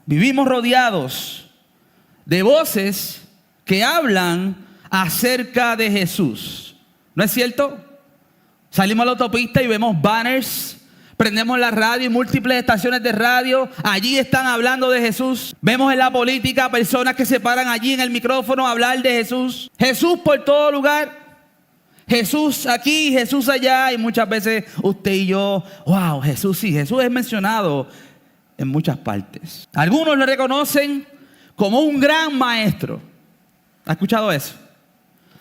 Vivimos rodeados de voces que hablan acerca de Jesús. ¿No es cierto? Salimos a la autopista y vemos banners, prendemos la radio y múltiples estaciones de radio. Allí están hablando de Jesús. Vemos en la política personas que se paran allí en el micrófono a hablar de Jesús. Jesús por todo lugar. Jesús aquí, Jesús allá. Y muchas veces usted y yo, wow, Jesús sí, Jesús es mencionado en muchas partes. Algunos lo reconocen como un gran maestro. ¿Ha escuchado eso?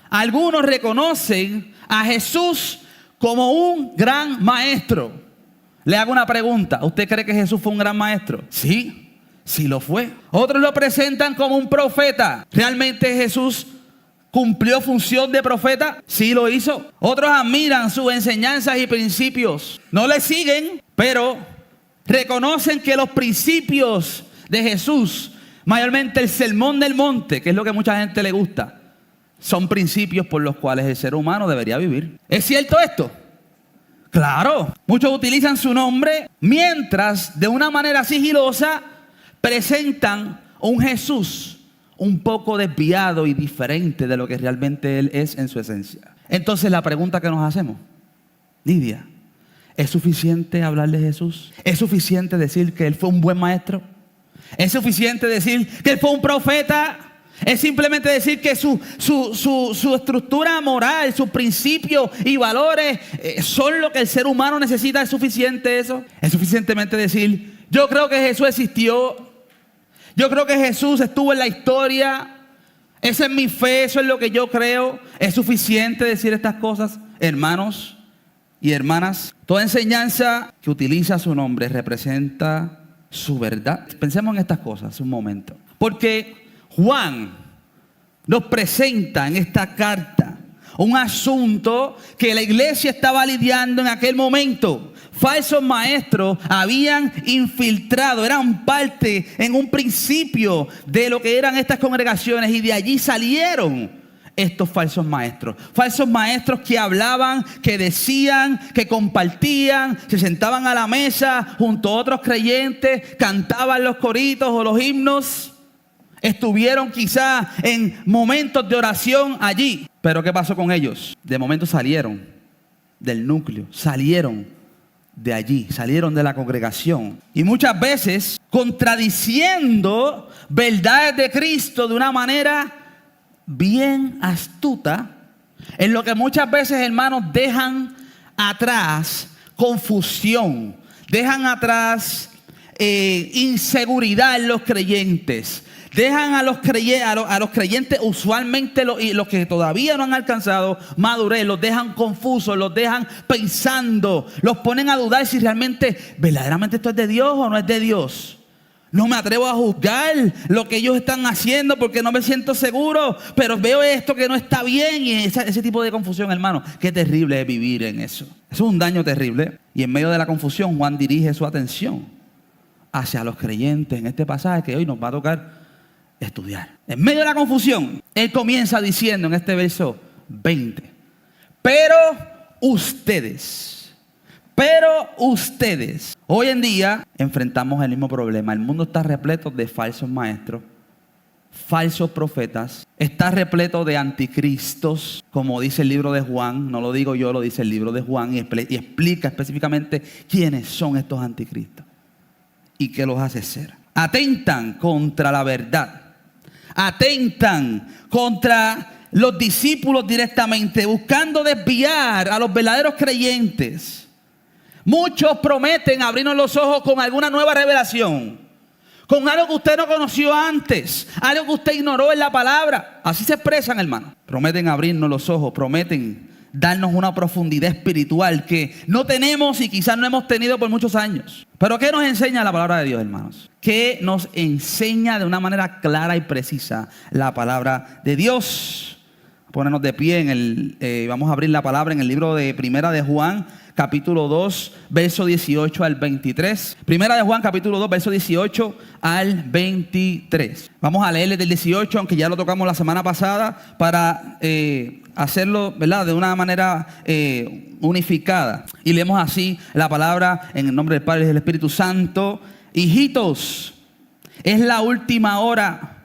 Algunos reconocen a Jesús como un gran maestro. Le hago una pregunta. ¿Usted cree que Jesús fue un gran maestro? Sí, sí lo fue. Otros lo presentan como un profeta. ¿Realmente Jesús cumplió función de profeta? Sí lo hizo. Otros admiran sus enseñanzas y principios. No le siguen, pero reconocen que los principios de Jesús, mayormente el sermón del monte, que es lo que a mucha gente le gusta, son principios por los cuales el ser humano debería vivir. ¿Es cierto esto? Claro. Muchos utilizan su nombre mientras de una manera sigilosa presentan un Jesús un poco desviado y diferente de lo que realmente Él es en su esencia. Entonces la pregunta que nos hacemos, Lidia, ¿es suficiente hablar de Jesús? ¿Es suficiente decir que Él fue un buen maestro? ¿Es suficiente decir que Él fue un profeta? ¿Es simplemente decir que su estructura moral, sus principios y valores son lo que el ser humano necesita? ¿Es suficiente eso? ¿Es suficientemente decir, yo creo que Jesús existió, yo creo que Jesús estuvo en la historia, esa es mi fe, eso es lo que yo creo? ¿Es suficiente decir estas cosas? Hermanos y hermanas, toda enseñanza que utiliza su nombre representa su verdad. Pensemos en estas cosas un momento, porque Juan nos presenta en esta carta un asunto que la iglesia estaba lidiando en aquel momento. Falsos maestros habían infiltrado, eran parte en un principio de lo que eran estas congregaciones, y de allí salieron estos falsos maestros. Falsos maestros que hablaban, que decían, que compartían, se sentaban a la mesa junto a otros creyentes, cantaban los coritos o los himnos. Estuvieron quizá en momentos de oración allí. Pero ¿qué pasó con ellos? De momento salieron del núcleo, salieron de allí, salieron de la congregación. Y muchas veces contradiciendo verdades de Cristo de una manera bien astuta, en lo que muchas veces, hermanos, dejan atrás confusión, dejan atrás inseguridad en los creyentes. Dejan a los creyentes, usualmente los que todavía no han alcanzado madurez, los dejan confusos, los dejan pensando, los ponen a dudar si realmente, verdaderamente esto es de Dios o no es de Dios. No me atrevo a juzgar lo que ellos están haciendo porque no me siento seguro, pero veo esto que no está bien. Y ese tipo de confusión, hermano, qué terrible es vivir en eso. Eso es un daño terrible. Y en medio de la confusión, Juan dirige su atención hacia los creyentes en este pasaje que hoy nos va a tocar estudiar. En medio de la confusión, él comienza diciendo en este verso 20, pero ustedes, hoy en día enfrentamos el mismo problema. El mundo está repleto de falsos maestros, falsos profetas, está repleto de anticristos, como dice el libro de Juan. No lo digo yo, lo dice el libro de Juan, y explica específicamente quiénes son estos anticristos y qué los hace ser. Atentan contra la verdad, atentan contra los discípulos directamente, buscando desviar a los verdaderos creyentes. Muchos prometen abrirnos los ojos con alguna nueva revelación, con algo que usted no conoció antes, algo que usted ignoró en la palabra. Así se expresan, hermano. Prometen abrirnos los ojos, prometen darnos una profundidad espiritual que no tenemos y quizás no hemos tenido por muchos años. Pero ¿qué nos enseña la palabra de Dios, hermanos? ¿Qué nos enseña de una manera clara y precisa la palabra de Dios? Ponernos de pie vamos a abrir la palabra en el libro de Primera de Juan, capítulo 2, verso 18 al 23. Primera de Juan, capítulo 2, verso 18 al 23. Vamos a leerle del 18, aunque ya lo tocamos la semana pasada, para hacerlo, ¿verdad?, de una manera unificada. Y leemos así la palabra en el nombre del Padre y del Espíritu Santo. Hijitos, Es la última hora.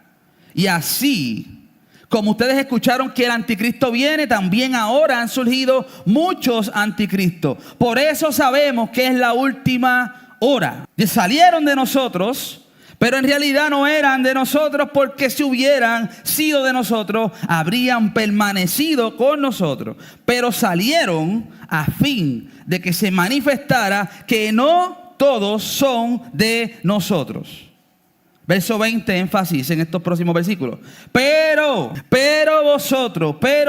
Y así, como ustedes escucharon que el anticristo viene, también ahora han surgido muchos anticristos. Por eso sabemos que es la última hora. Y salieron de nosotros, pero en realidad no eran de nosotros, porque si hubieran sido de nosotros, habrían permanecido con nosotros. Pero salieron a fin de que se manifestara que no todos son de nosotros. Verso 20, énfasis en estos próximos versículos. Pero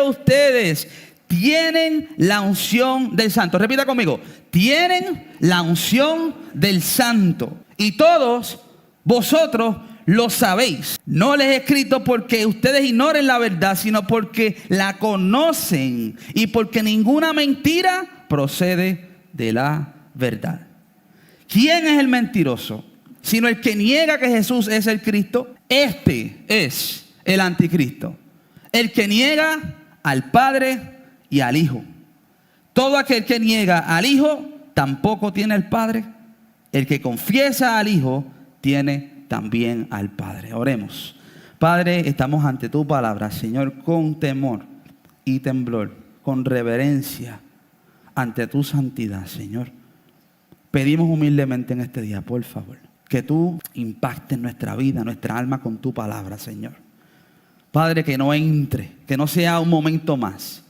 ustedes tienen la unción del Santo. Repita conmigo. Tienen la unción del Santo. Y todos vosotros lo sabéis. No les he escrito porque ustedes ignoren la verdad, sino porque la conocen y porque ninguna mentira procede de la verdad. ¿Quién es el mentiroso? Sino el que niega que Jesús es el Cristo. Este es el anticristo, el que niega al Padre y al Hijo. Todo aquel que niega al Hijo tampoco tiene al Padre. El que confiesa al Hijo tiene también al Padre. Oremos. Padre, estamos ante tu palabra, Señor, con temor y temblor, con reverencia ante tu santidad, Señor. Pedimos humildemente en este día, por favor, que tú impactes nuestra vida, nuestra alma con tu palabra, Señor. Padre, que no entre, que no sea un momento más,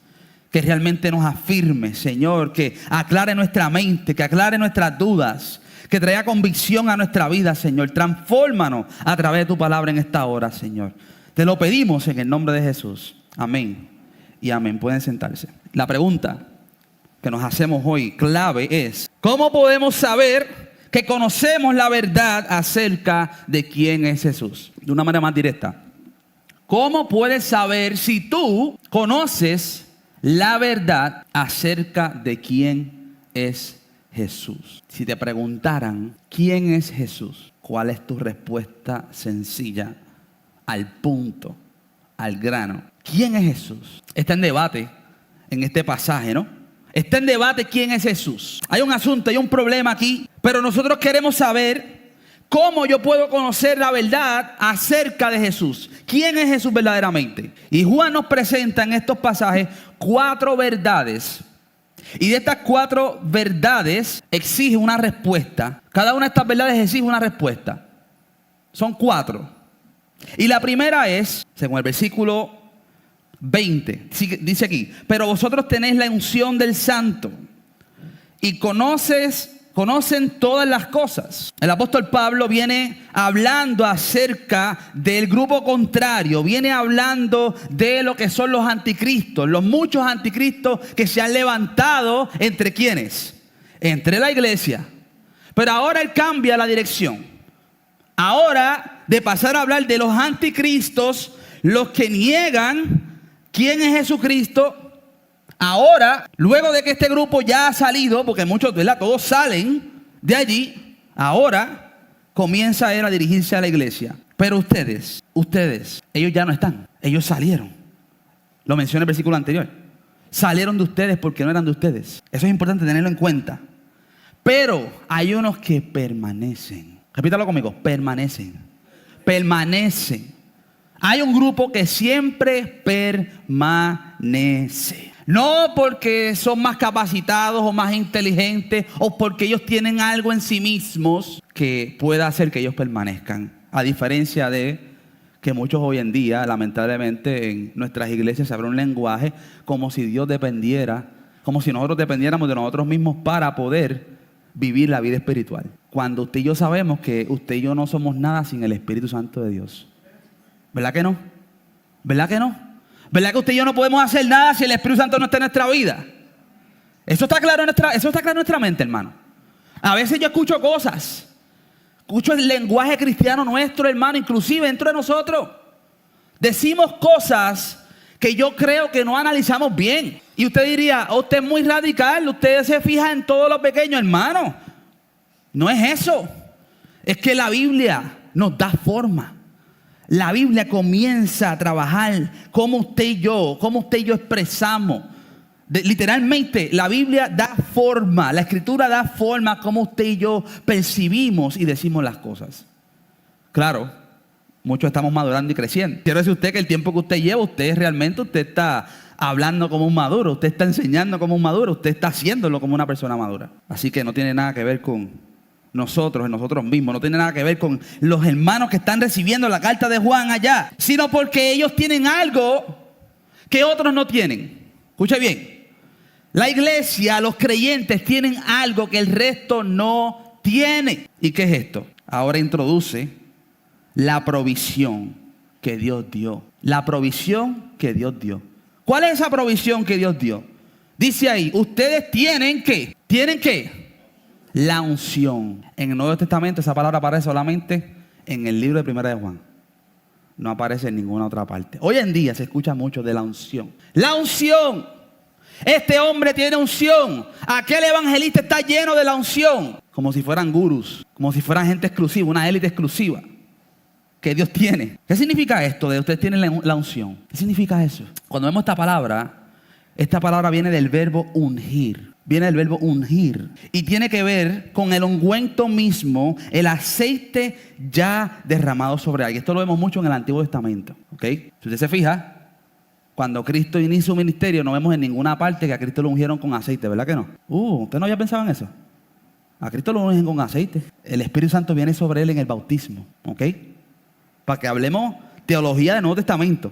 que realmente nos afirme, Señor, que aclare nuestra mente, que aclare nuestras dudas, que traiga convicción a nuestra vida, Señor. Transfórmanos a través de tu palabra en esta hora, Señor. Te lo pedimos en el nombre de Jesús. Amén y amén. Pueden sentarse. La pregunta que nos hacemos hoy, clave, es: ¿cómo podemos saber que conocemos la verdad acerca de quién es Jesús? De una manera más directa. ¿Cómo puedes saber si tú conoces la verdad acerca de quién es Jesús? Si te preguntaran quién es Jesús, ¿cuál es tu respuesta sencilla, al punto, al grano? ¿Quién es Jesús? Está en debate en este pasaje, ¿no? Está en debate quién es Jesús. Hay un asunto, hay un problema aquí, pero nosotros queremos saber cómo yo puedo conocer la verdad acerca de Jesús. ¿Quién es Jesús verdaderamente? Y Juan nos presenta en estos pasajes 4 verdades. Y de estas 4 verdades exige una respuesta. Cada una de estas verdades exige una respuesta. Son 4. Y la primera es, según el versículo 20, dice aquí: pero vosotros tenéis la unción del Santo y conocen todas las cosas. El apóstol Pablo viene hablando acerca del grupo contrario, viene hablando de lo que son los anticristos, los muchos anticristos que se han levantado. ¿Entre quiénes? Entre la iglesia. Pero ahora él cambia la dirección. Ahora, de pasar a hablar de los anticristos, los que niegan quién es Jesucristo, ahora, luego de que este grupo ya ha salido, porque muchos, ¿verdad?, todos salen de allí, ahora comienza él a dirigirse a la iglesia. Pero ustedes, ellos ya no están, ellos salieron. Lo mencioné en el versículo anterior. Salieron de ustedes porque no eran de ustedes. Eso es importante tenerlo en cuenta. Pero hay unos que permanecen. Repítalo conmigo: permanecen. Hay un grupo que siempre permanece. No porque son más capacitados o más inteligentes o porque ellos tienen algo en sí mismos que pueda hacer que ellos permanezcan. A diferencia de que muchos hoy en día, lamentablemente, en nuestras iglesias se abre un lenguaje como si Dios dependiera, como si nosotros dependiéramos de nosotros mismos para poder vivir la vida espiritual. Cuando usted y yo sabemos que usted y yo no somos nada sin el Espíritu Santo de Dios. ¿Verdad que no? ¿Verdad que no? ¿Verdad que usted y yo no podemos hacer nada si el Espíritu Santo no está en nuestra vida? Eso está claro en nuestra mente, hermano. A veces yo escucho cosas. Escucho el lenguaje cristiano nuestro, hermano, inclusive dentro de nosotros. Decimos cosas que yo creo que no analizamos bien. Y usted diría: oh, usted es muy radical, usted se fija en todo lo pequeño. Hermano, no es eso. Es que la Biblia nos da forma. La Biblia comienza a trabajar cómo usted y yo expresamos. Literalmente, la Biblia da forma, la Escritura da forma a cómo usted y yo percibimos y decimos las cosas. Claro, muchos estamos madurando y creciendo. Quiero decir usted que el tiempo que usted lleva, usted está hablando como un maduro, usted está enseñando como un maduro, usted está haciéndolo como una persona madura. Así que no tiene nada que ver con nosotros mismos, no tiene nada que ver con los hermanos que están recibiendo la carta de Juan allá, sino porque ellos tienen algo que otros no tienen. Escuche bien, la iglesia, los creyentes tienen algo que el resto no tiene. ¿Y qué es esto? Ahora introduce la provisión que Dios dio. La provisión que Dios dio. ¿Cuál es esa provisión que Dios dio? Dice ahí, ustedes tienen ¿qué? ¿Tienen qué? La unción. En el Nuevo Testamento esa palabra aparece solamente en el libro de Primera de Juan. No aparece en ninguna otra parte. Hoy en día se escucha mucho de la unción. La unción. Este hombre tiene unción. Aquel evangelista está lleno de la unción. Como si fueran gurús, como si fueran gente exclusiva, una élite exclusiva que Dios tiene. ¿Qué significa esto de ustedes tienen la unción? ¿Qué significa eso? Cuando vemos esta palabra viene del verbo ungir. Viene del verbo ungir. Y tiene que ver con el ungüento mismo, el aceite ya derramado sobre alguien. Esto lo vemos mucho en el Antiguo Testamento. ¿Ok? Si usted se fija, cuando Cristo inicia su ministerio, no vemos en ninguna parte que a Cristo lo ungieron con aceite, ¿verdad que no? ¿Usted no había pensado en eso? A Cristo lo ungen con aceite. El Espíritu Santo viene sobre él en el bautismo. ¿Ok? Para que hablemos teología del Nuevo Testamento.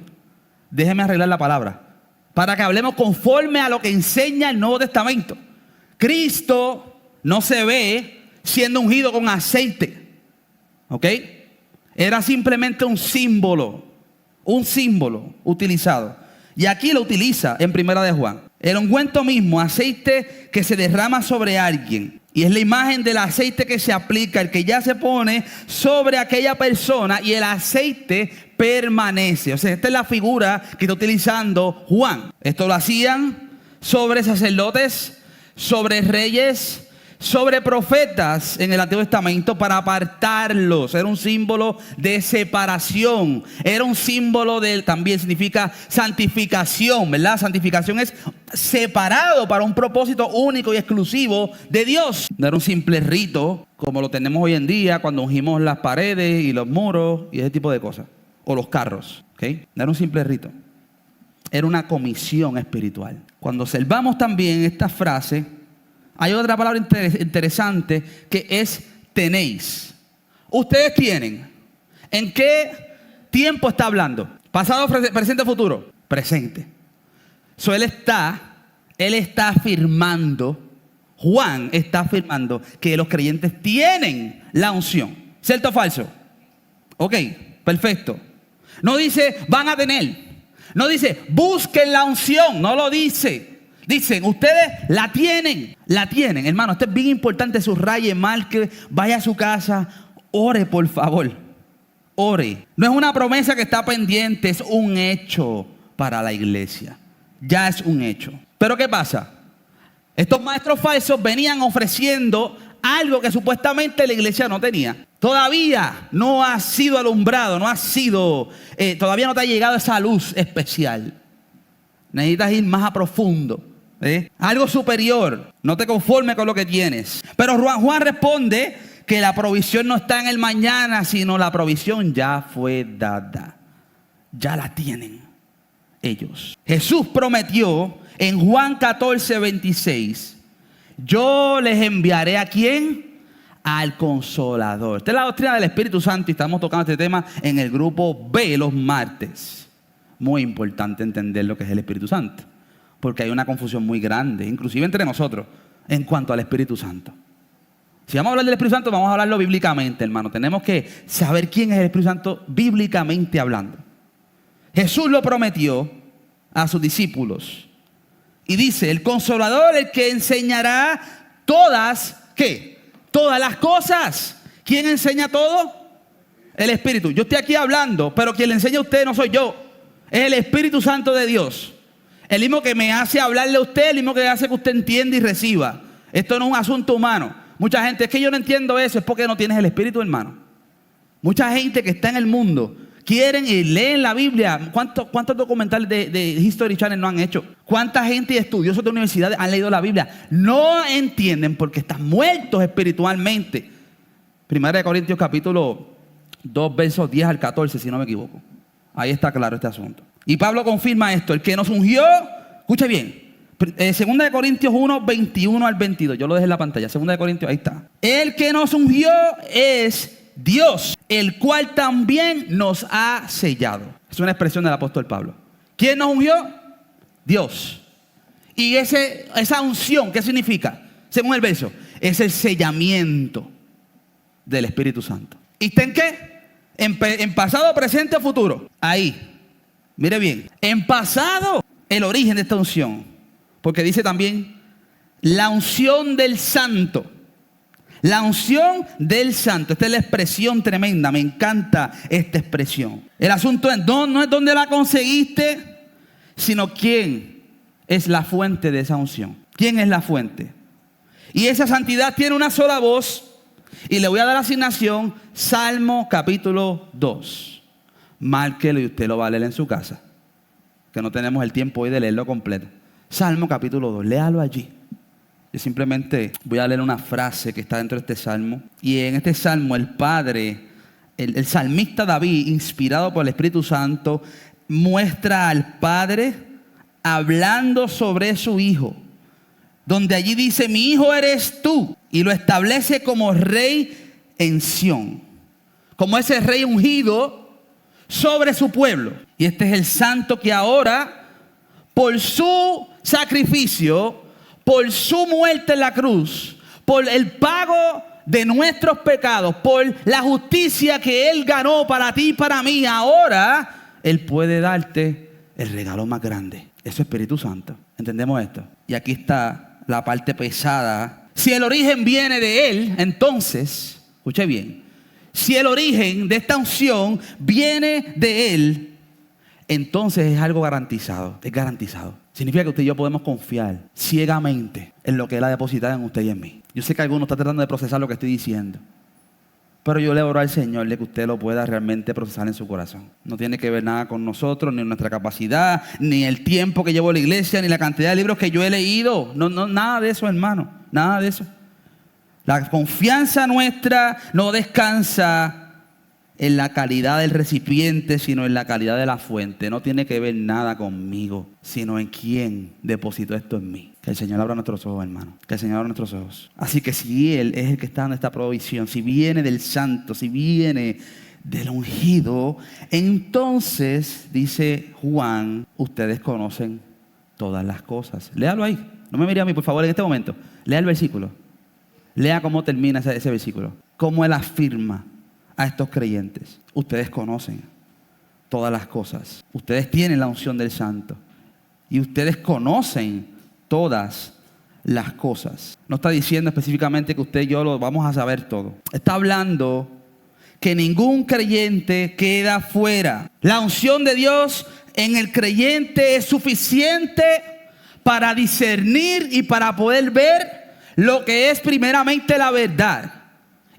Déjeme arreglar la palabra. Para que hablemos conforme a lo que enseña el Nuevo Testamento. Cristo no se ve siendo ungido con aceite. ¿Ok? Era simplemente un símbolo utilizado. Y aquí lo utiliza en Primera de Juan. El ungüento mismo, aceite que se derrama sobre alguien. Y es la imagen del aceite que se aplica, el que ya se pone sobre aquella persona y el aceite permanece. O sea, esta es la figura que está utilizando Juan. Esto lo hacían sobre sacerdotes, sobre reyes, sobre profetas en el Antiguo Testamento para apartarlos. Era un símbolo de separación. Era un símbolo también significa santificación, ¿verdad? Santificación es separado para un propósito único y exclusivo de Dios. No era un simple rito como lo tenemos hoy en día cuando ungimos las paredes y los muros y ese tipo de cosas. O los carros, ¿ok? No era un simple rito. Era una comisión espiritual. Cuando observamos también esta frase, hay otra palabra interesante que es tenéis. Ustedes tienen. ¿En qué tiempo está hablando? ¿Pasado, presente, futuro? Presente. So, él está afirmando, Juan está afirmando que los creyentes tienen la unción. ¿Cierto o falso? Ok, perfecto. No dice van a tener. No dice busquen la unción. No lo dice. Dicen, ustedes la tienen. Hermano, esto es bien importante. Subraye, marque, vaya a su casa, ore por favor. Ore. No es una promesa que está pendiente, es un hecho para la iglesia. Ya es un hecho. Pero ¿qué pasa? Estos maestros falsos venían ofreciendo algo que supuestamente la iglesia no tenía. Todavía no ha sido alumbrado, todavía no te ha llegado esa luz especial. Necesitas ir más a profundo. Algo superior. No te conformes con lo que tienes. Pero Juan responde que la provisión no está en el mañana, sino la provisión ya fue dada. Ya la tienen ellos. Jesús prometió en Juan 14:26: yo les enviaré ¿a quién? Al Consolador. Esta es la doctrina del Espíritu Santo y estamos tocando este tema en el grupo B los martes. Muy importante entender lo que es el Espíritu Santo, porque hay una confusión muy grande, inclusive entre nosotros, en cuanto al Espíritu Santo. Si vamos a hablar del Espíritu Santo, vamos a hablarlo bíblicamente, hermano. Tenemos que saber quién es el Espíritu Santo bíblicamente hablando. Jesús lo prometió a sus discípulos. Y dice, el Consolador, el que enseñará todas, ¿qué? Todas las cosas. ¿Quién enseña todo? El Espíritu. Yo estoy aquí hablando, pero quien le enseña a usted no soy yo. Es el Espíritu Santo de Dios. El mismo que me hace hablarle a usted, el mismo que hace que usted entienda y reciba. Esto no es un asunto humano. Mucha gente, es que yo no entiendo eso, es porque no tienes el Espíritu, hermano. Mucha gente que está en el mundo quieren y leen la Biblia. ¿Cuántos documentales de History Channel no han hecho? ¿Cuánta gente y estudiosos de universidades han leído la Biblia? No entienden porque están muertos espiritualmente. Primera de Corintios capítulo 2 versos 10 al 14, si no me equivoco. Ahí está claro este asunto. Y Pablo confirma esto. El que nos ungió, escuche bien. 2 Corintios 1, 21 al 22. Yo lo dejé en la pantalla. 2 Corintios, ahí está. El que nos ungió es Dios, el cual también nos ha sellado. Es una expresión del apóstol Pablo. ¿Quién nos ungió? Dios. Y esa unción, ¿qué significa? Según el verso, es el sellamiento del Espíritu Santo. ¿Y está en qué? En pasado, presente o futuro. Ahí. Mire bien. En pasado, el origen de esta unción. Porque dice también la unción del santo. La unción del santo. Esta es la expresión tremenda. Me encanta esta expresión. El asunto no es dónde la conseguiste, sino quién es la fuente de esa unción. ¿Quién es la fuente? Y esa santidad tiene una sola voz. Y le voy a dar asignación, Salmo capítulo 2. Márquelo y usted lo va a leer en su casa, que no tenemos el tiempo hoy de leerlo completo. Salmo capítulo 2, léalo allí. Yo simplemente voy a leer una frase que está dentro de este salmo. Y en este salmo el Padre, el salmista David, inspirado por el Espíritu Santo, muestra al Padre hablando sobre su Hijo. Donde allí dice, mi hijo eres tú. Y lo establece como rey en Sión. Como ese rey ungido sobre su pueblo. Y este es el santo que ahora, por su sacrificio, por su muerte en la cruz, por el pago de nuestros pecados, por la justicia que Él ganó para ti y para mí, ahora Él puede darte el regalo más grande. Eso es Espíritu Santo. ¿Entendemos esto? Y aquí está la parte pesada. Si el origen viene de Él, entonces, escuche bien, si el origen de esta unción viene de Él, entonces es algo garantizado, es garantizado. Significa que usted y yo podemos confiar ciegamente en lo que Él ha depositado en usted y en mí. Yo sé que algunos están tratando de procesar lo que estoy diciendo, pero yo le oro al Señor de que usted lo pueda realmente procesar en su corazón. No tiene que ver nada con nosotros, ni nuestra capacidad, ni el tiempo que llevo en la iglesia, ni la cantidad de libros que yo he leído. No, nada de eso, hermano. Nada de eso. La confianza nuestra no descansa en la calidad del recipiente, sino en la calidad de la fuente. No tiene que ver nada conmigo, sino en quién depositó esto en mí. Que el Señor abra nuestros ojos, hermano. Que el Señor abra nuestros ojos. Así que si Él es el que está dando esta provisión, si viene del santo, si viene del ungido, entonces, dice Juan, ustedes conocen todas las cosas. Léalo ahí. No me mire a mí, por favor, en este momento. Lea el versículo. Lea cómo termina ese versículo. Cómo Él afirma a estos creyentes. Ustedes conocen todas las cosas. Ustedes tienen la unción del santo. Y ustedes conocen todas las cosas. No está diciendo específicamente que usted y yo lo vamos a saber todo. Está hablando que ningún creyente queda fuera. La unción de Dios en el creyente es suficiente para discernir y para poder ver lo que es primeramente la verdad.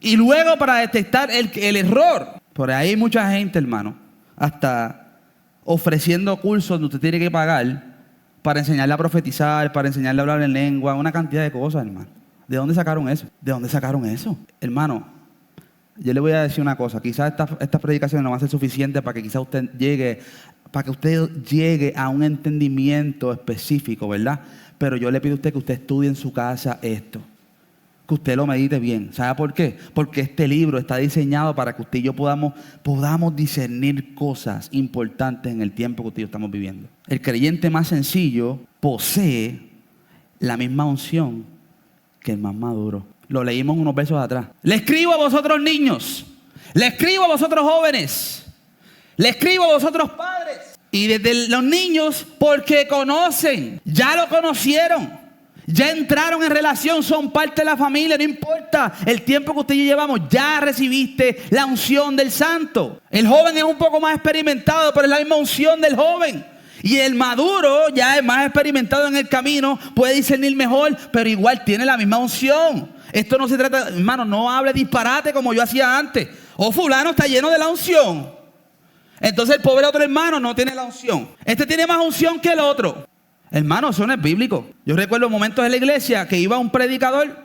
Y luego para detectar el error. Por ahí hay mucha gente, hermano, hasta ofreciendo cursos donde usted tiene que pagar para enseñarle a profetizar, para enseñarle a hablar en lengua, una cantidad de cosas, hermano. ¿De dónde sacaron eso? ¿De dónde sacaron eso? Hermano, yo le voy a decir una cosa. Quizás esta predicación no va a ser suficiente para que quizás usted llegue a un entendimiento específico, ¿verdad? Pero yo le pido a usted que usted estudie en su casa esto. Que usted lo medite bien. ¿Sabe por qué? Porque este libro está diseñado para que usted y yo podamos discernir cosas importantes en el tiempo que usted y yo estamos viviendo. El creyente más sencillo posee la misma unción que el más maduro. Lo leímos unos versos atrás. Le escribo a vosotros niños. Le escribo a vosotros jóvenes. Le escribo a vosotros padres. Y desde los niños porque conocen. Ya lo conocieron. Ya entraron en relación, son parte de la familia, no importa el tiempo que usted y yo llevamos, ya recibiste la unción del santo. El joven es un poco más experimentado, pero es la misma unción del joven. Y el maduro ya es más experimentado en el camino, puede discernir mejor, pero igual tiene la misma unción. Esto no se trata, hermano, no hable disparate como yo hacía antes. Oh, fulano está lleno de la unción. Entonces el pobre otro hermano no tiene la unción. Este tiene más unción que el otro. Hermano, eso no es bíblico. Yo recuerdo momentos en la iglesia que iba un predicador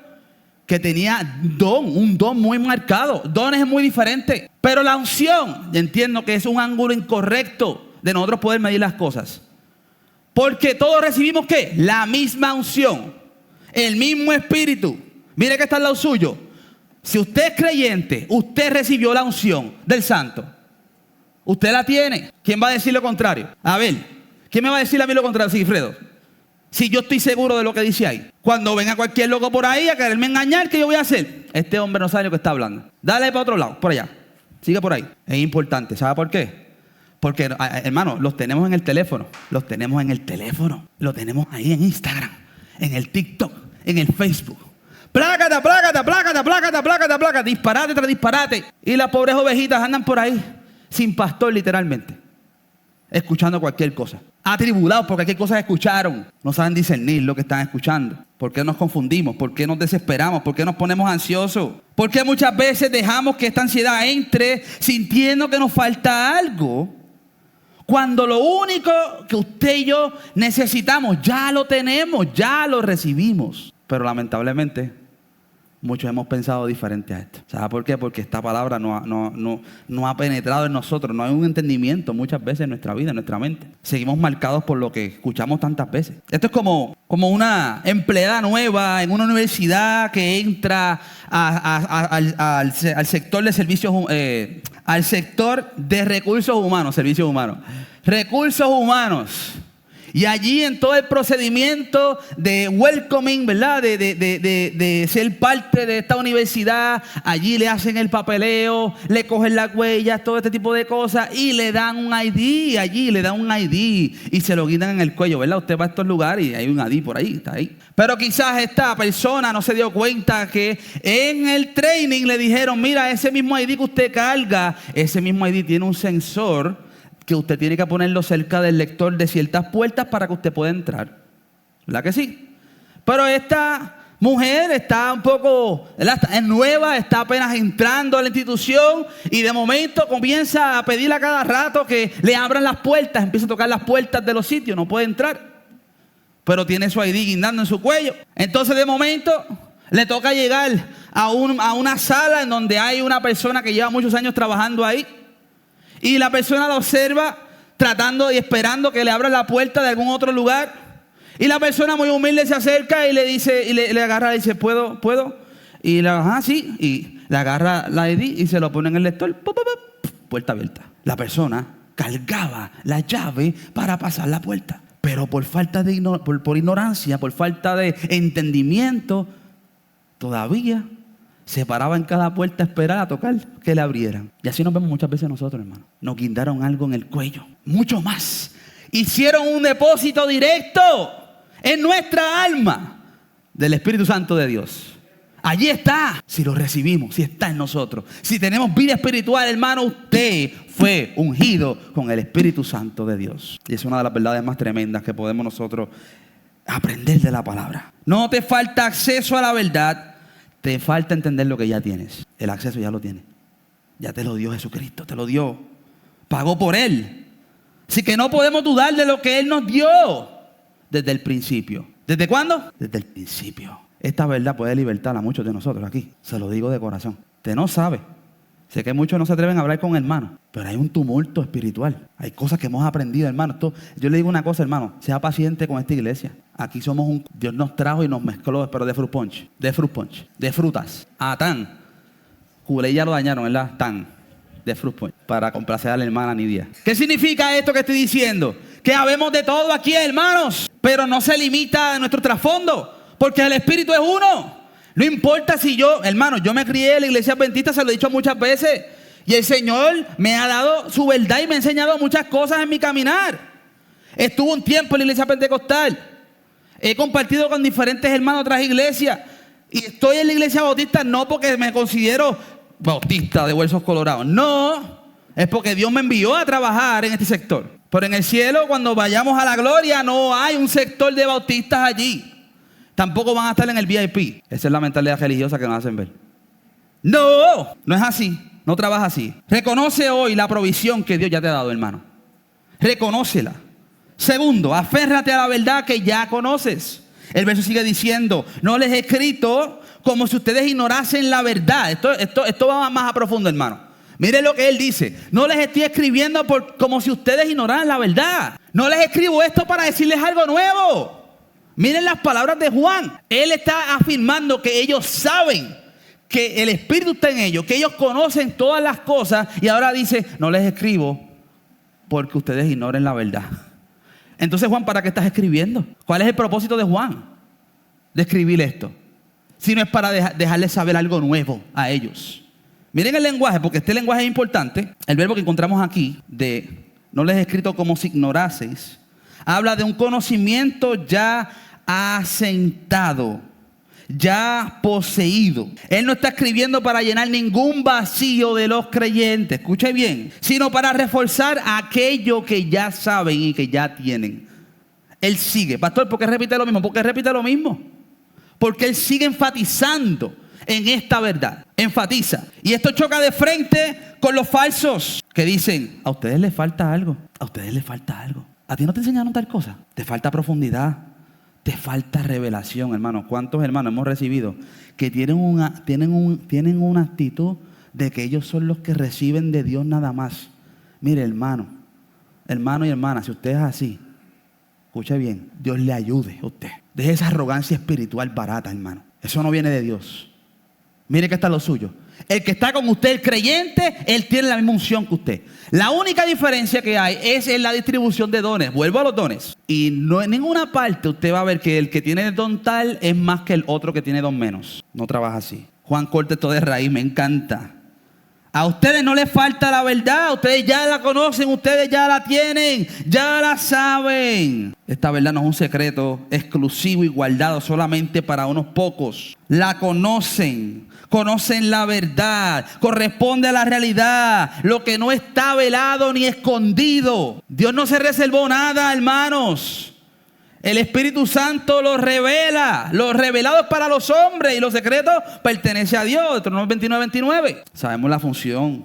que tenía un don muy marcado. Dones es muy diferente. Pero la unción, entiendo que es un ángulo incorrecto de nosotros poder medir las cosas. Porque todos recibimos ¿qué? La misma unción, el mismo espíritu. Mire que está al lado suyo. Si usted es creyente, usted recibió la unción del santo. Usted la tiene. ¿Quién va a decir lo contrario? A ver, ¿quién me va a decir a mí lo contrario, Sigfredo? Si yo estoy seguro de lo que dice ahí. Cuando venga cualquier loco por ahí a quererme engañar, ¿qué yo voy a hacer? Este hombre no sabe lo que está hablando. Dale para otro lado, por allá. Sigue por ahí. Es importante. ¿Sabe por qué? Porque, hermano, los tenemos en el teléfono. Los tenemos en el teléfono. Lo tenemos ahí en Instagram, en el TikTok, en el Facebook. Plácata, plácata, plácata, plácata, plácata, plácata. Disparate tras disparate. Y las pobres ovejitas andan por ahí sin pastor, literalmente, escuchando cualquier cosa. Atribulados por cualquier cosa que escucharon. No saben discernir lo que están escuchando. ¿Por qué nos confundimos? ¿Por qué nos desesperamos? ¿Por qué nos ponemos ansiosos? ¿Por qué muchas veces dejamos que esta ansiedad entre sintiendo que nos falta algo? Cuando lo único que usted y yo necesitamos, ya lo tenemos, ya lo recibimos. Pero lamentablemente, muchos hemos pensado diferente a esto. ¿Sabe por qué? Porque esta palabra no ha penetrado en nosotros. No hay un entendimiento muchas veces en nuestra vida, en nuestra mente. Seguimos marcados por lo que escuchamos tantas veces. Esto es como una empleada nueva en una universidad que entra al sector de servicios, al sector de recursos humanos, servicios humanos. Recursos humanos. Y allí en todo el procedimiento de welcoming, ¿verdad? De ser parte de esta universidad, allí le hacen el papeleo, le cogen las huellas, todo este tipo de cosas y le dan un ID, allí le dan un ID y se lo guindan en el cuello, ¿verdad? Usted va a estos lugares y hay un ID por ahí, está ahí. Pero quizás esta persona no se dio cuenta que en el training le dijeron, mira, ese mismo ID que usted carga, ese mismo ID tiene un sensor que usted tiene que ponerlo cerca del lector de ciertas puertas para que usted pueda entrar. ¿Verdad que sí? Pero esta mujer está un poco, es nueva, está apenas entrando a la institución y de momento comienza a pedir a cada rato que le abran las puertas, empieza a tocar las puertas de los sitios, no puede entrar. Pero tiene su ID guindando en su cuello. Entonces de momento le toca llegar a una sala en donde hay una persona que lleva muchos años trabajando ahí. Y la persona la observa tratando y esperando que le abra la puerta de algún otro lugar. Y la persona muy humilde se acerca y le dice, y le agarra y dice, ¿puedo? Y le sí. Y le agarra la ID y se lo pone en el lector. Puerta abierta. La persona cargaba la llave para pasar la puerta. Pero por falta de por ignorancia, por falta de entendimiento, todavía se paraba en cada puerta a esperar a tocar que le abrieran. Y así nos vemos muchas veces nosotros, hermano. Nos guindaron algo en el cuello. Mucho más. Hicieron un depósito directo en nuestra alma del Espíritu Santo de Dios. Allí está. Si lo recibimos, si está en nosotros. Si tenemos vida espiritual, hermano, usted fue ungido con el Espíritu Santo de Dios. Y es una de las verdades más tremendas que podemos nosotros aprender de la palabra. No te falta acceso a la verdad. Te falta entender lo que ya tienes. El acceso ya lo tienes. Ya te lo dio Jesucristo, te lo dio. Pagó por Él. Así que no podemos dudar de lo que Él nos dio desde el principio. ¿Desde cuándo? Desde el principio. Esta verdad puede libertar a muchos de nosotros aquí. Se lo digo de corazón. Usted no sabe. Sé que muchos no se atreven a hablar con hermanos, pero hay un tumulto espiritual. Hay cosas que hemos aprendido, hermano. Yo le digo una cosa, hermano. Sea paciente con esta iglesia. Aquí somos Dios nos trajo y nos mezcló, pero de fruit punch. De frutas. Tan. Culé ya lo dañaron, ¿verdad? Tan. De fruit punch. Para complacer a la hermana Nidia. ¿Qué significa esto que estoy diciendo? Que habemos de todo aquí, hermanos. Pero no se limita a nuestro trasfondo. Porque el Espíritu es uno. No importa si hermano, yo me crié en la iglesia adventista, se lo he dicho muchas veces. Y el Señor me ha dado su verdad y me ha enseñado muchas cosas en mi caminar. Estuve un tiempo en la iglesia pentecostal. He compartido con diferentes hermanos de otras iglesias. Y estoy en la iglesia bautista no porque me considero bautista de huesos colorados. No, es porque Dios me envió a trabajar en este sector. Pero en el cielo, cuando vayamos a la gloria, no hay un sector de bautistas allí. Tampoco van a estar en el VIP. Esa es la mentalidad religiosa que nos hacen ver. No es así. No trabaja así. Reconoce hoy la provisión que Dios ya te ha dado, hermano. Reconócela. Segundo, aférrate a la verdad que ya conoces. El verso sigue diciendo, no les he escrito como si ustedes ignorasen la verdad. Esto va más a profundo, hermano. Miren lo que él dice. No les estoy escribiendo como si ustedes ignoraran la verdad. No les escribo esto para decirles algo nuevo. Miren las palabras de Juan. Él está afirmando que ellos saben que el Espíritu está en ellos, que ellos conocen todas las cosas. Y ahora dice, no les escribo porque ustedes ignoren la verdad. Entonces, Juan, ¿para qué estás escribiendo? ¿Cuál es el propósito de Juan de escribir esto? Si no es para dejarles saber algo nuevo a ellos. Miren el lenguaje, porque este lenguaje es importante. El verbo que encontramos aquí, de no les he escrito como si ignoraseis, habla de un conocimiento ya asentado, ya poseído. Él no está escribiendo para llenar ningún vacío de los creyentes, escuche bien, sino para reforzar aquello que ya saben y que ya tienen. Él sigue, pastor, ¿por qué repite lo mismo? ¿Por qué repite lo mismo? Porque él sigue enfatizando en esta verdad, enfatiza. Y esto choca de frente con los falsos que dicen, a ustedes les falta algo, a ustedes les falta algo. ¿A ti no te enseñaron tal cosa? Te falta profundidad, te falta revelación, hermano. ¿Cuántos hermanos hemos recibido que tienen una actitud de que ellos son los que reciben de Dios nada más? Mire, hermano y hermana, si usted es así, escuche bien, Dios le ayude a usted. Deje esa arrogancia espiritual barata, hermano. Eso no viene de Dios. Mire que está lo suyo. El que está con usted, el creyente, él tiene la misma unción que usted. La única diferencia que hay es en la distribución de dones. Vuelvo a los dones. Y no en ninguna parte usted va a ver que el que tiene don tal es más que el otro que tiene don menos. No trabaja así. Juan corta esto de raíz, me encanta. A ustedes no les falta la verdad, ustedes ya la conocen, ustedes ya la tienen, ya la saben. Esta verdad no es un secreto exclusivo y guardado solamente para unos pocos. La conocen la verdad, corresponde a la realidad, lo que no está velado ni escondido. Dios no se reservó nada, hermanos. El Espíritu Santo lo revela. Lo revelado es para los hombres y lo secreto pertenece a Dios. Deuteronomio 29:29. Sabemos la función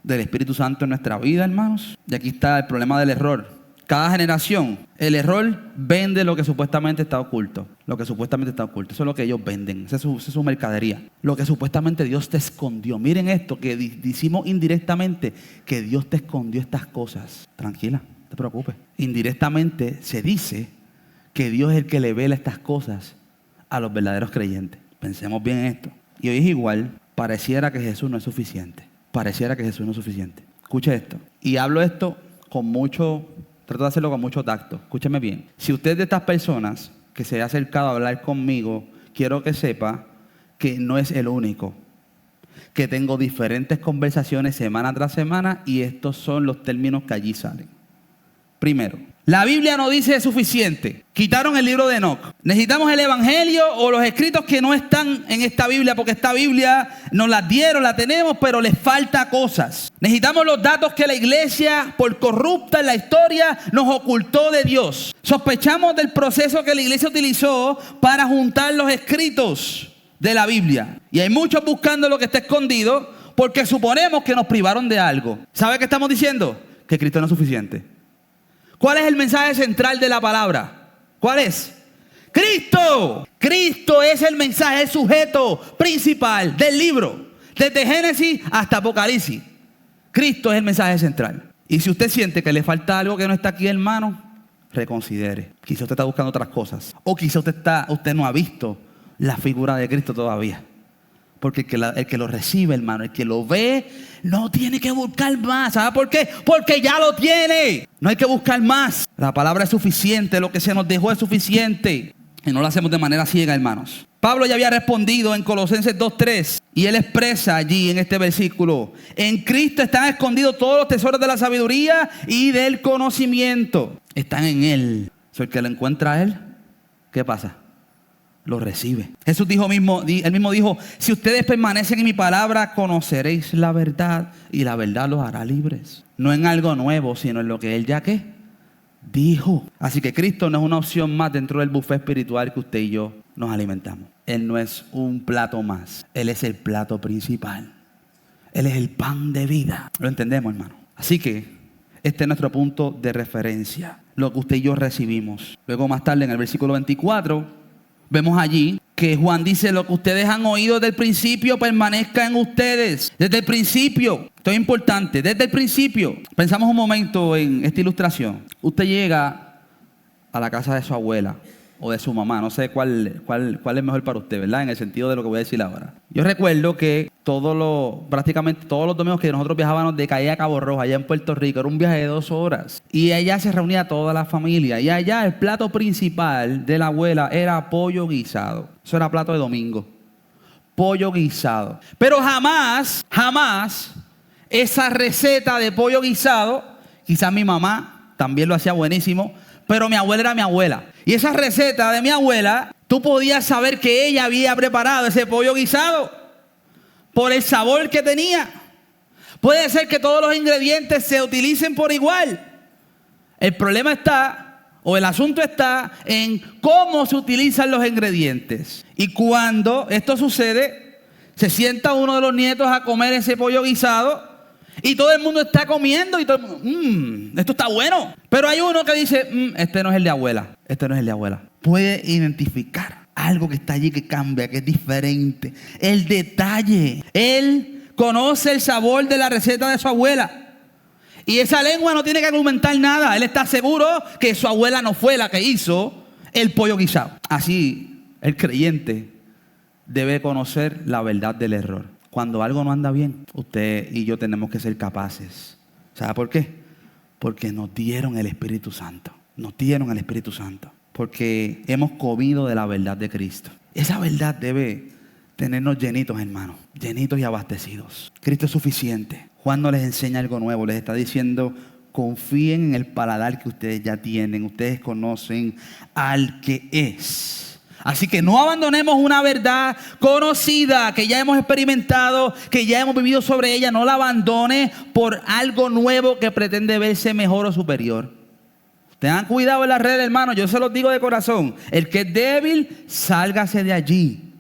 del Espíritu Santo en nuestra vida, hermanos. Y aquí está el problema del error. Cada generación, el error vende lo que supuestamente está oculto. Lo que supuestamente está oculto. Eso es lo que ellos venden. Esa es su mercadería. Lo que supuestamente Dios te escondió. Miren esto que decimos indirectamente, que Dios te escondió estas cosas. Tranquila, no te preocupes. Indirectamente se dice que Dios es el que le vela estas cosas a los verdaderos creyentes. Pensemos bien en esto. Y hoy es igual, pareciera que Jesús no es suficiente. Pareciera que Jesús no es suficiente. Escuche esto. Y hablo esto trato de hacerlo con mucho tacto. Escúcheme bien. Si usted es de estas personas que se ha acercado a hablar conmigo, quiero que sepa que no es el único. Que tengo diferentes conversaciones semana tras semana y estos son los términos que allí salen. Primero, la Biblia no dice suficiente. Quitaron el libro de Enoc. Necesitamos el Evangelio o los escritos que no están en esta Biblia, porque esta Biblia nos la dieron, la tenemos, pero les falta cosas. Necesitamos los datos que la iglesia, por corrupta en la historia, nos ocultó de Dios. Sospechamos del proceso que la iglesia utilizó para juntar los escritos de la Biblia. Y hay muchos buscando lo que está escondido porque suponemos que nos privaron de algo. ¿Sabe qué estamos diciendo? Que Cristo no es suficiente. ¿Cuál es el mensaje central de la palabra? ¿Cuál es? ¡Cristo! Cristo es el mensaje, el sujeto principal del libro. Desde Génesis hasta Apocalipsis. Cristo es el mensaje central. Y si usted siente que le falta algo que no está aquí, hermano, reconsidere. Quizá usted está buscando otras cosas. O quizá usted no ha visto la figura de Cristo todavía. Porque el que lo recibe, hermano, el que lo ve, no tiene que buscar más. ¿Sabe por qué? Porque ya lo tiene. No hay que buscar más. La palabra es suficiente, lo que se nos dejó es suficiente. Y no lo hacemos de manera ciega, hermanos. Pablo ya había respondido en Colosenses 2:3. Y él expresa allí en este versículo: en Cristo están escondidos todos los tesoros de la sabiduría y del conocimiento. Están en él. So, el que lo encuentra a él, ¿qué pasa? Lo recibe. Jesús él mismo dijo: si ustedes permanecen en mi palabra, conoceréis la verdad y la verdad los hará libres. No en algo nuevo, sino en lo que él ya ¿qué? Dijo. Así que Cristo no es una opción más dentro del buffet espiritual que usted y yo nos alimentamos. Él no es un plato más. Él es el plato principal. Él es el pan de vida. ¿Lo entendemos, hermano? Así que este es nuestro punto de referencia. Lo que usted y yo recibimos. Luego más tarde en el versículo 24... Vemos allí que Juan dice: lo que ustedes han oído desde el principio permanezca en ustedes. Desde el principio, esto es importante, desde el principio. Pensamos un momento en esta ilustración. Usted llega a la casa de su abuela o de su mamá, no sé cuál es mejor para usted, ¿verdad? En el sentido de lo que voy a decir ahora. Yo recuerdo que prácticamente todos los domingos que nosotros viajábamos de Calle a Cabo Rojo, allá en Puerto Rico, era un viaje de 2 horas. Y allá se reunía toda la familia. Y allá el plato principal de la abuela era pollo guisado. Eso era plato de domingo. Pollo guisado. Pero jamás esa receta de pollo guisado, quizás mi mamá también lo hacía buenísimo, pero mi abuela era mi abuela. Y esa receta de mi abuela, tú podías saber que ella había preparado ese pollo guisado por el sabor que tenía. Puede ser que todos los ingredientes se utilicen por igual. El problema está, o el asunto está, en cómo se utilizan los ingredientes. Y cuando esto sucede, se sienta uno de los nietos a comer ese pollo guisado y todo el mundo está comiendo y todo el mundo, esto está bueno. Pero hay uno que dice, este no es el de abuela, este no es el de abuela. Puede identificar algo que está allí que cambia, que es diferente. El detalle. Él conoce el sabor de la receta de su abuela. Y esa lengua no tiene que argumentar nada. Él está seguro que su abuela no fue la que hizo el pollo guisado. Así, el creyente debe conocer la verdad del error. Cuando algo no anda bien, usted y yo tenemos que ser capaces. ¿Sabe por qué? Porque nos dieron el Espíritu Santo. Nos dieron el Espíritu Santo. Porque hemos comido de la verdad de Cristo. Esa verdad debe tenernos llenitos, hermanos. Llenitos y abastecidos. Cristo es suficiente. Juan no les enseña algo nuevo. Les está diciendo: confíen en el paladar que ustedes ya tienen. Ustedes conocen al que es. Así que no abandonemos una verdad conocida que ya hemos experimentado, que ya hemos vivido sobre ella. No la abandone por algo nuevo que pretende verse mejor o superior. Tengan cuidado en las redes, hermanos. Yo se los digo de corazón. El que es débil, sálgase de allí.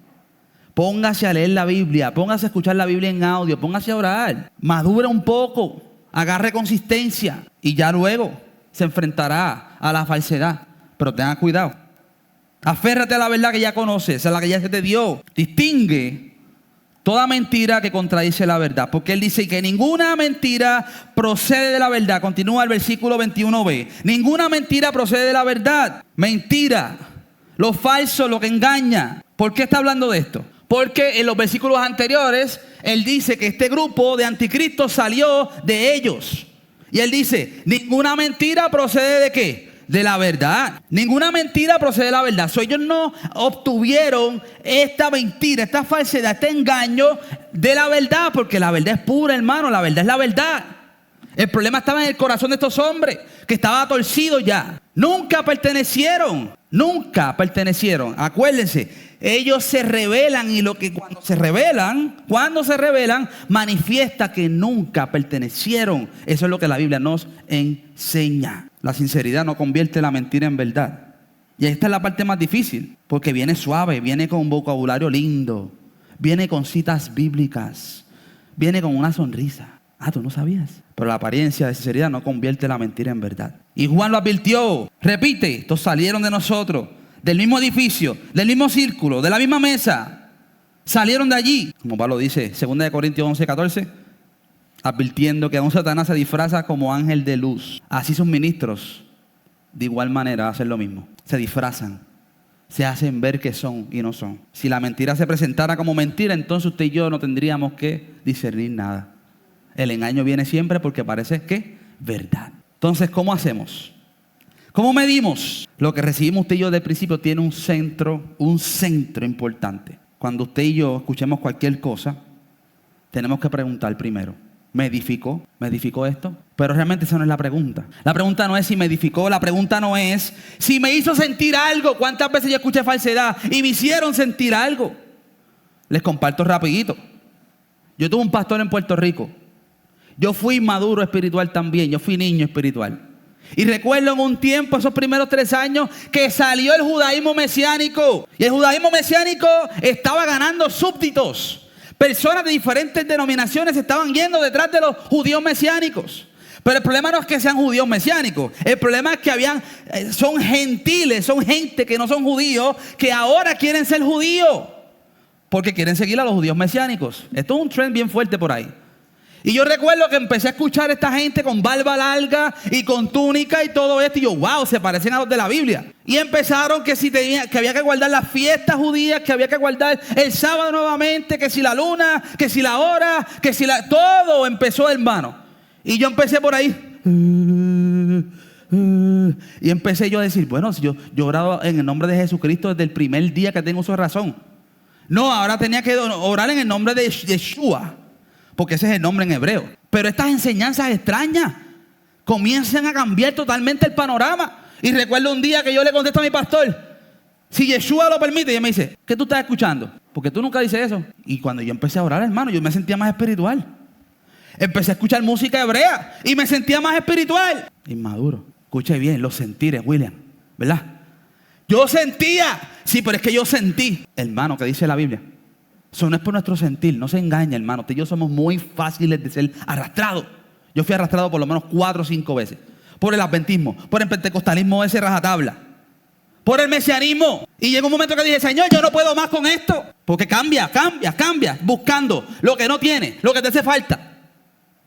Póngase a leer la Biblia. Póngase a escuchar la Biblia en audio. Póngase a orar. Madure un poco. Agarre consistencia. Y ya luego se enfrentará a la falsedad. Pero tengan cuidado. Aférrate a la verdad que ya conoces, a la que ya se te dio. Distingue toda mentira que contradice la verdad. Porque él dice que ninguna mentira procede de la verdad. Continúa el versículo 21b. Ninguna mentira procede de la verdad. Mentira, lo falso, lo que engaña. ¿Por qué está hablando de esto? Porque en los versículos anteriores, él dice que este grupo de anticristos salió de ellos. Y él dice, ninguna mentira procede de ¿qué? De la verdad. Ninguna mentira procede de la verdad. Ellos no obtuvieron esta mentira, esta falsedad, este engaño de la verdad, porque la verdad es pura, hermano. La verdad es la verdad. El problema estaba en el corazón de estos hombres, que estaba torcido ya. Nunca pertenecieron. Acuérdense, ellos se rebelan, y cuando se rebelan, manifiesta que nunca pertenecieron. Eso es lo que la Biblia nos enseña. La sinceridad no convierte la mentira en verdad. Y esta es la parte más difícil, porque viene suave, viene con un vocabulario lindo, viene con citas bíblicas, viene con una sonrisa. ¿Tú no sabías? Pero la apariencia de sinceridad no convierte la mentira en verdad. Y Juan lo advirtió. Repite, estos salieron de nosotros, del mismo edificio, del mismo círculo, de la misma mesa. Salieron de allí. Como Pablo dice, 2 Corintios 11:14, advirtiendo que aún Satanás se disfraza como ángel de luz. Así sus ministros, de igual manera, hacen lo mismo. Se disfrazan. Se hacen ver que son y no son. Si la mentira se presentara como mentira, entonces usted y yo no tendríamos que discernir nada. El engaño viene siempre porque parece que verdad. Entonces, ¿cómo hacemos? ¿Cómo medimos? Lo que recibimos usted y yo del principio tiene un centro importante. Cuando usted y yo escuchemos cualquier cosa, tenemos que preguntar primero: ¿me edificó? ¿Me edificó esto? Pero realmente esa no es la pregunta. La pregunta no es si me edificó. La pregunta no es si me hizo sentir algo. ¿Cuántas veces yo escuché falsedad y me hicieron sentir algo? Les comparto rapidito. Yo tuve un pastor en Puerto Rico. Yo fui maduro espiritual también. Yo fui niño espiritual. Y recuerdo en un tiempo, esos primeros 3 años, que salió el judaísmo mesiánico. Y el judaísmo mesiánico estaba ganando súbditos. Personas de diferentes denominaciones estaban yendo detrás de los judíos mesiánicos. Pero el problema no es que sean judíos mesiánicos. El problema es que son gentiles, son gente que no son judíos, que ahora quieren ser judíos. Porque quieren seguir a los judíos mesiánicos. Esto es un trend bien fuerte por ahí. Y yo recuerdo que empecé a escuchar a esta gente con barba larga y con túnica y todo esto. Y yo, wow, se parecen a los de la Biblia. Y empezaron que había que guardar las fiestas judías, que había que guardar el sábado nuevamente, que si la luna, que si la hora, todo empezó, hermano. Y yo empecé por ahí. Y empecé yo a decir, bueno, si yo he orado en el nombre de Jesucristo desde el primer día que tengo su razón. No, ahora tenía que orar en el nombre de Yeshua, porque ese es el nombre en hebreo. Pero estas enseñanzas extrañas comienzan a cambiar totalmente el panorama. Y recuerdo un día que yo le contesto a mi pastor, si Yeshua lo permite, y él me dice, ¿qué tú estás escuchando? Porque tú nunca dices eso. Y cuando yo empecé a orar, hermano, yo me sentía más espiritual. Empecé a escuchar música hebrea y me sentía más espiritual. Inmaduro. Escuche bien, los sentires, William, ¿verdad? Yo sentía, sí, pero es que yo sentí, hermano, que dice la Biblia. Eso no es por nuestro sentir, no se engaña, hermano. Usted y yo somos muy fáciles de ser arrastrados. Yo fui arrastrado por lo menos 4 o 5 veces. Por el adventismo, por el pentecostalismo ese rajatabla, por el mesianismo. Y llegó un momento que dije, Señor, yo no puedo más con esto. Porque cambia, buscando lo que no tiene, lo que te hace falta.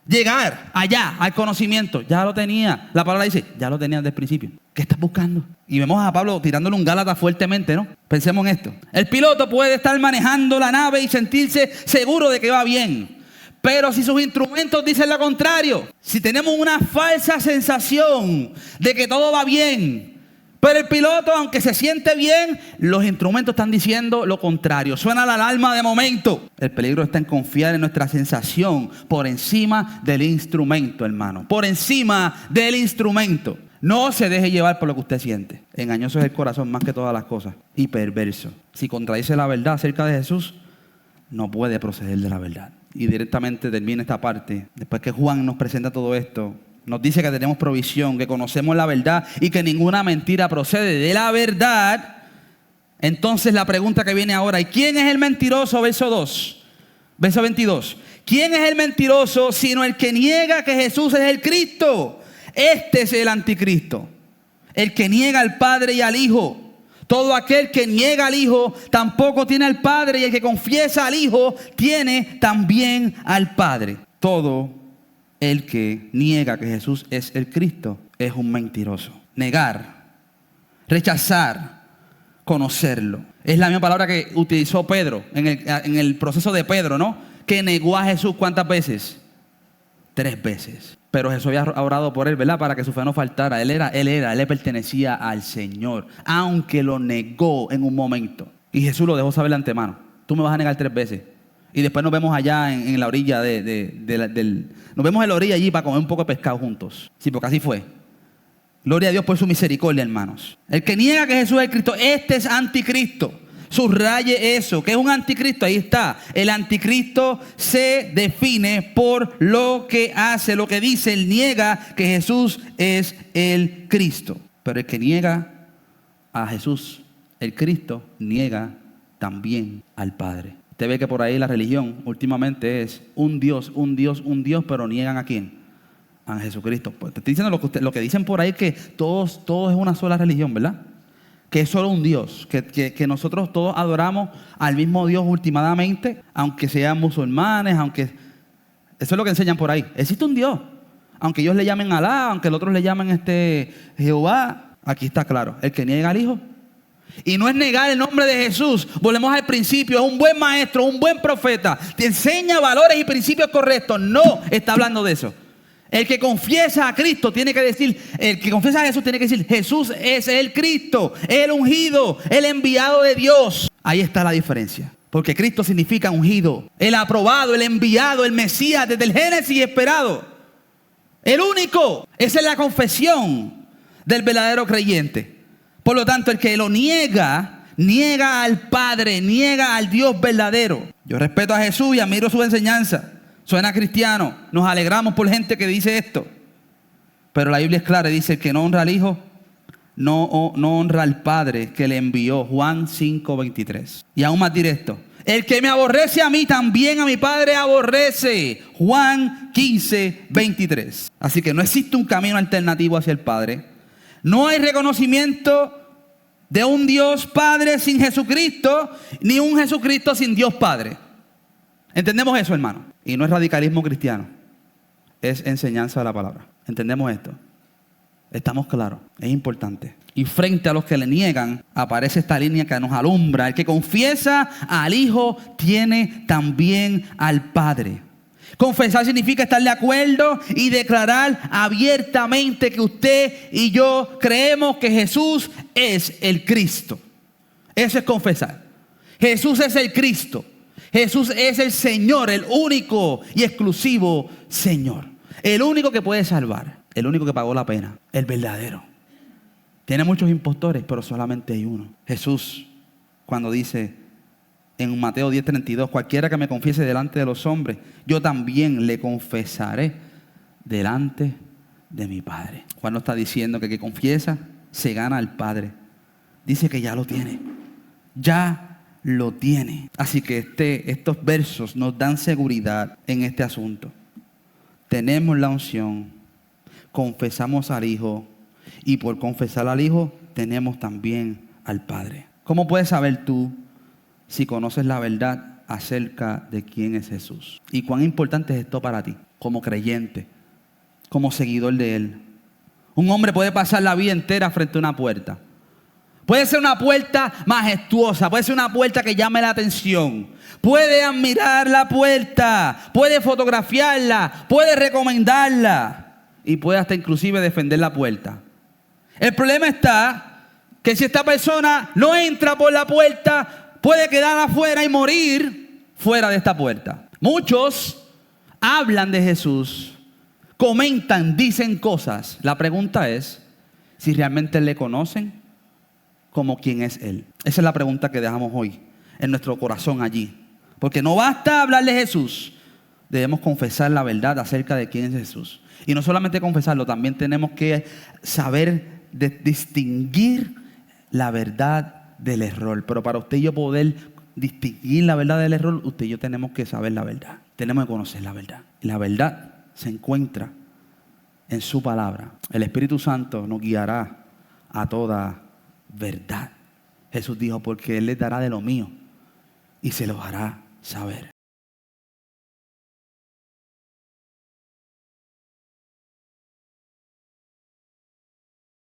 Llegar allá al conocimiento, ya lo tenía. La palabra dice, ya lo tenía desde el principio. ¿Qué estás buscando? Y vemos a Pablo tirándole un Gálatas fuertemente, ¿no? Pensemos en esto. El piloto puede estar manejando la nave y sentirse seguro de que va bien. Pero si sus instrumentos dicen lo contrario, si tenemos una falsa sensación de que todo va bien, pero el piloto, aunque se siente bien, los instrumentos están diciendo lo contrario. Suena la alarma de momento. El peligro está en confiar en nuestra sensación por encima del instrumento, hermano. Por encima del instrumento. No se deje llevar por lo que usted siente. Engañoso es el corazón más que todas las cosas. Y perverso. Si contradice la verdad acerca de Jesús, no puede proceder de la verdad. Y directamente termina esta parte. Después que Juan nos presenta todo esto, nos dice que tenemos provisión, que conocemos la verdad y que ninguna mentira procede de la verdad. Entonces la pregunta que viene ahora, ¿y quién es el mentiroso? Verso 2, verso 22. ¿Quién es el mentiroso sino el que niega que Jesús es el Cristo? Este es el anticristo, el que niega al Padre y al Hijo. Todo aquel que niega al Hijo tampoco tiene al Padre, y el que confiesa al Hijo tiene también al Padre. Todo el que niega que Jesús es el Cristo es un mentiroso. Negar, rechazar, conocerlo. Es la misma palabra que utilizó Pedro en el proceso de Pedro, ¿no? Que negó a Jesús ¿cuántas veces? 3 veces. Pero Jesús había orado por él, ¿verdad? Para que su fe no faltara. Él le pertenecía al Señor, aunque lo negó en un momento. Y Jesús lo dejó saber de antemano. Tú me vas a negar 3 veces. Y después nos vemos allá en la orilla nos vemos en la orilla allí para comer un poco de pescado juntos. Sí, porque así fue. Gloria a Dios por su misericordia, hermanos. El que niega que Jesús es el Cristo, este es anticristo. Subraye eso. ¿Qué es un anticristo? Ahí está. El anticristo se define por lo que hace, lo que dice. Él niega que Jesús es el Cristo. Pero el que niega a Jesús, el Cristo, niega también al Padre. Usted ve que por ahí la religión últimamente es un Dios, pero niegan ¿a quién? A Jesucristo. Pues te estoy diciendo lo que dicen por ahí, que todos es una sola religión, ¿verdad? Que es solo un Dios, que nosotros todos adoramos al mismo Dios últimamente, aunque sean musulmanes, aunque... Eso es lo que enseñan por ahí. Existe un Dios, aunque ellos le llamen Alá, aunque los otros le llamen Jehová. Aquí está claro, el que niega al Hijo. Y no es negar el nombre de Jesús. Volvemos al principio, es un buen maestro, un buen profeta, te enseña valores y principios correctos. No está hablando de eso. El que confiesa a Cristo tiene que decir, el que confiesa a Jesús tiene que decir, Jesús es el Cristo, el ungido, el enviado de Dios. Ahí está la diferencia. Porque Cristo significa ungido, el aprobado, el enviado, el Mesías desde el Génesis esperado. El único. Esa es la confesión del verdadero creyente. Por lo tanto, el que lo niega, niega al Padre, niega al Dios verdadero. Yo respeto a Jesús y admiro su enseñanza. Suena cristiano, nos alegramos por gente que dice esto. Pero la Biblia es clara y dice, el que no honra al Hijo, no honra al Padre que le envió. Juan 5:23. Y aún más directo, El que me aborrece a mí, también a mi Padre aborrece. Juan 15, 23. Así que no existe un camino alternativo hacia el Padre. No hay reconocimiento de un Dios Padre sin Jesucristo, ni un Jesucristo sin Dios Padre. ¿Entendemos eso, hermano? Y no es radicalismo cristiano, es enseñanza de la palabra. ¿Entendemos esto? Estamos claros, es importante. Y frente a los que le niegan, aparece esta línea que nos alumbra. El que confiesa al Hijo tiene también al Padre. Confesar significa estar de acuerdo y declarar abiertamente que usted y yo creemos que Jesús es el Cristo. Eso es confesar. Jesús es el Cristo. Jesús es el Señor, el único y exclusivo Señor. El único que puede salvar. El único que pagó la pena. El verdadero. Tiene muchos impostores, pero solamente hay uno. Jesús, cuando dice en Mateo 10:32, cualquiera que me confiese delante de los hombres, yo también le confesaré delante de mi Padre. Juan no está diciendo que el que confiesa se gana al Padre. Dice que ya lo tiene. Ya lo tiene. Así que estos versos nos dan seguridad en este asunto. Tenemos la unción, confesamos al Hijo, y por confesar al Hijo tenemos también al Padre. ¿Cómo puedes saber tú si conoces la verdad acerca de quién es Jesús? ¿Y cuán importante es esto para ti como creyente, como seguidor de Él? Un hombre puede pasar la vida entera frente a una puerta. Puede ser una puerta majestuosa, puede ser una puerta que llame la atención. Puede admirar la puerta, puede fotografiarla, puede recomendarla y puede hasta inclusive defender la puerta. El problema está que si esta persona no entra por la puerta, puede quedar afuera y morir fuera de esta puerta. Muchos hablan de Jesús, comentan, dicen cosas. La pregunta es si realmente le conocen como quien es Él. Esa es la pregunta que dejamos hoy en nuestro corazón allí. Porque no basta hablar de Jesús, debemos confesar la verdad acerca de quién es Jesús. Y no solamente confesarlo, también tenemos que saber distinguir la verdad del error. Pero para usted y yo poder distinguir la verdad del error, usted y yo tenemos que saber la verdad. Tenemos que conocer la verdad. Y la verdad se encuentra en su palabra. El Espíritu Santo nos guiará a toda verdad. Jesús dijo, porque Él les dará de lo mío y se los hará saber.